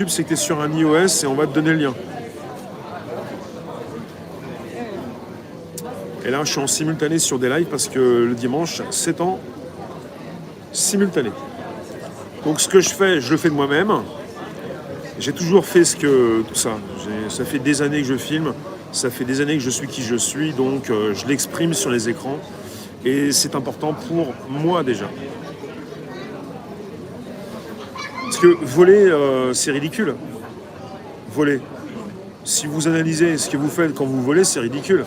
c'est que tu es sur un iOS et on va te donner le lien. Et là, je suis en simultané sur des lives parce que le dimanche, c'est en simultané. Donc, ce que je fais, je le fais de moi-même. J'ai toujours fait tout ça. Ça fait des années que je filme, ça fait des années que je suis qui je suis, donc je l'exprime sur les écrans. Et c'est important pour moi déjà. Parce que voler, c'est ridicule. Voler. Si vous analysez ce que vous faites quand vous volez, c'est ridicule.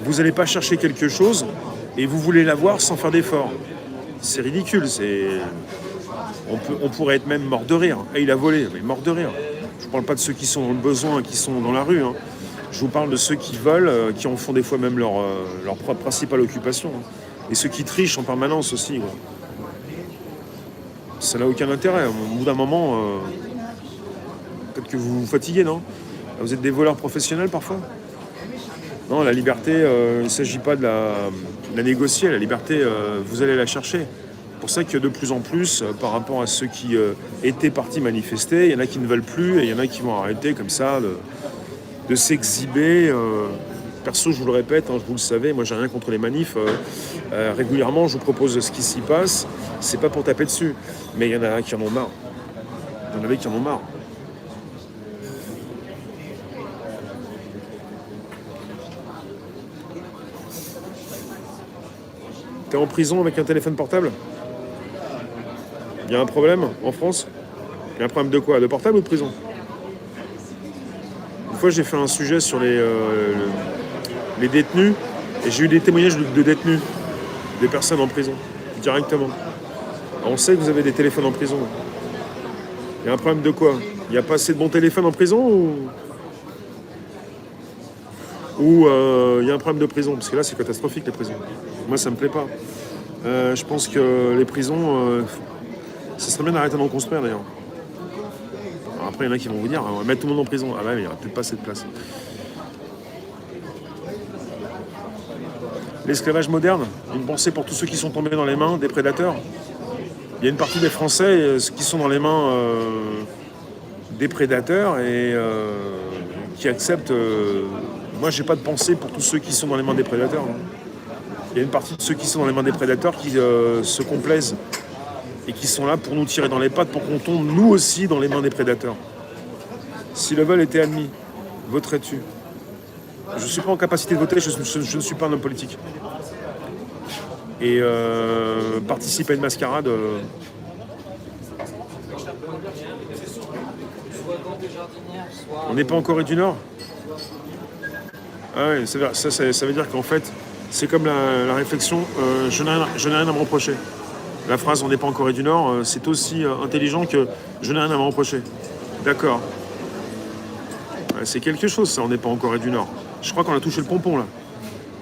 Vous n'allez pas chercher quelque chose et vous voulez l'avoir sans faire d'effort. C'est ridicule. On pourrait être même mort de rire. Et il a volé, mais mort de rire. Je ne parle pas de ceux qui sont dans le besoin, qui sont dans la rue. Hein. Je vous parle de ceux qui volent, qui en font des fois même leur principale occupation. Hein. Et ceux qui trichent en permanence aussi. Ouais. Ça n'a aucun intérêt. Au bout d'un moment, peut-être que vous vous fatiguez, non? Vous êtes des voleurs professionnels parfois? Non, la liberté, il ne s'agit pas de la négocier. La liberté, vous allez la chercher. C'est pour ça que de plus en plus, par rapport à ceux qui étaient partis manifester, il y en a qui ne veulent plus et il y en a qui vont arrêter comme ça de s'exhiber. Perso, je vous le répète, hein, vous le savez, moi j'ai rien contre les manifs. Régulièrement, je vous propose ce qui s'y passe. C'est pas pour taper dessus, mais il y en a qui en ont marre. Il y en avait qui en ont marre. T'es en prison avec un téléphone portable? Il y a un problème en France? Il y a un problème de quoi? De portable ou de prison? Une fois, j'ai fait un sujet sur les détenus et j'ai eu des témoignages de détenus, des personnes en prison, directement. Alors, on sait que vous avez des téléphones en prison. Il y a un problème de quoi? Il n'y a pas assez de bons téléphones en prison ou il y a un problème de prison? Parce que là, c'est catastrophique, les prisons. Moi, ça me plaît pas. Je pense que les prisons, ça serait bien d'arrêter d'en construire, d'ailleurs. Alors après, il y en a qui vont vous dire, on va mettre tout le monde en prison. Ah ouais, mais il n'y aura peut-être pas assez de place. L'esclavage moderne, une pensée pour tous ceux qui sont tombés dans les mains des prédateurs. Il y a une partie des Français qui sont dans les mains des prédateurs et qui acceptent... Moi, j'ai pas de pensée pour tous ceux qui sont dans les mains des prédateurs. Hein. Il y a une partie de ceux qui sont dans les mains des prédateurs qui se complaisent et qui sont là pour nous tirer dans les pattes pour qu'on tombe, nous aussi, dans les mains des prédateurs. Si le vol était admis, voterais-tu? Je ne suis pas en capacité de voter, je ne suis pas un homme politique. Et participer à une mascarade... On n'est pas en Corée du Nord? Ah ouais, ça veut dire qu'en fait, c'est comme la réflexion je n'ai rien à me reprocher. La phrase on n'est pas en Corée du Nord, c'est aussi intelligent que je n'ai rien à me reprocher. D'accord. Ouais, c'est quelque chose ça, on n'est pas en Corée du Nord. Je crois qu'on a touché le pompon là.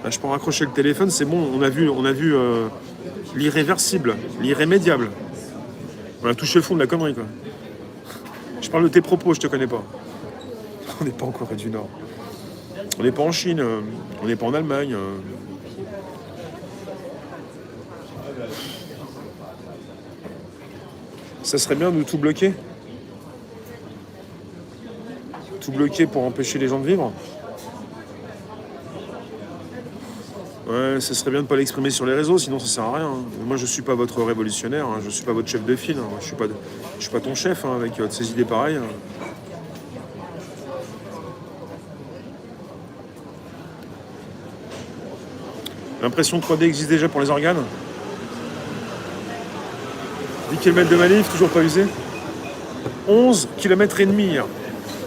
Là, je peux raccrocher le téléphone, c'est bon, on a vu l'irréversible, l'irrémédiable. On a touché le fond de la connerie quoi. Je parle de tes propos, je te connais pas. On n'est pas en Corée du Nord. On n'est pas en Chine, on n'est pas en Allemagne. Ça serait bien de tout bloquer? Tout bloquer pour empêcher les gens de vivre? Ouais, ça serait bien de ne pas l'exprimer sur les réseaux, sinon ça sert à rien. Hein. Moi, je suis pas votre révolutionnaire, hein. Je suis pas votre chef de file. Hein. Je suis pas ton chef hein, avec ces idées pareilles. Hein. L'impression 3D existe déjà pour les organes. 10 km de manif, toujours pas usé. 11 km et demi hier.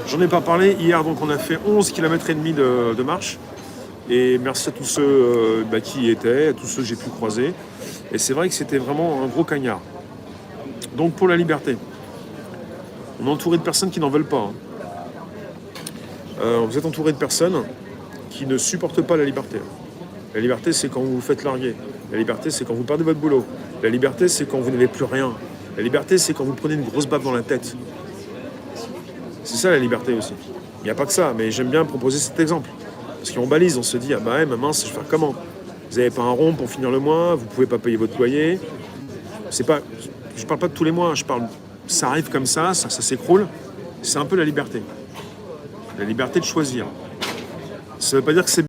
J'en ai pas parlé hier, donc on a fait 11 km et demi de marche. Et merci à tous ceux qui y étaient, à tous ceux que j'ai pu croiser. Et c'est vrai que c'était vraiment un gros cagnard. Donc pour la liberté, on est entouré de personnes qui n'en veulent pas. Hein. Vous êtes entouré de personnes qui ne supportent pas la liberté. La liberté, c'est quand vous vous faites larguer. La liberté, c'est quand vous perdez votre boulot. La liberté, c'est quand vous n'avez plus rien. La liberté, c'est quand vous prenez une grosse baffe dans la tête. C'est ça la liberté aussi. Il n'y a pas que ça, mais j'aime bien proposer cet exemple. Parce qu'on balise, on se dit, ah bah ouais, ma mince, je vais faire comment? Vous n'avez pas un rond pour finir le mois, vous ne pouvez pas payer votre loyer. C'est pas, je ne parle pas de tous les mois, je parle ça arrive comme ça s'écroule. C'est un peu la liberté. La liberté de choisir. Ça ne veut pas dire que c'est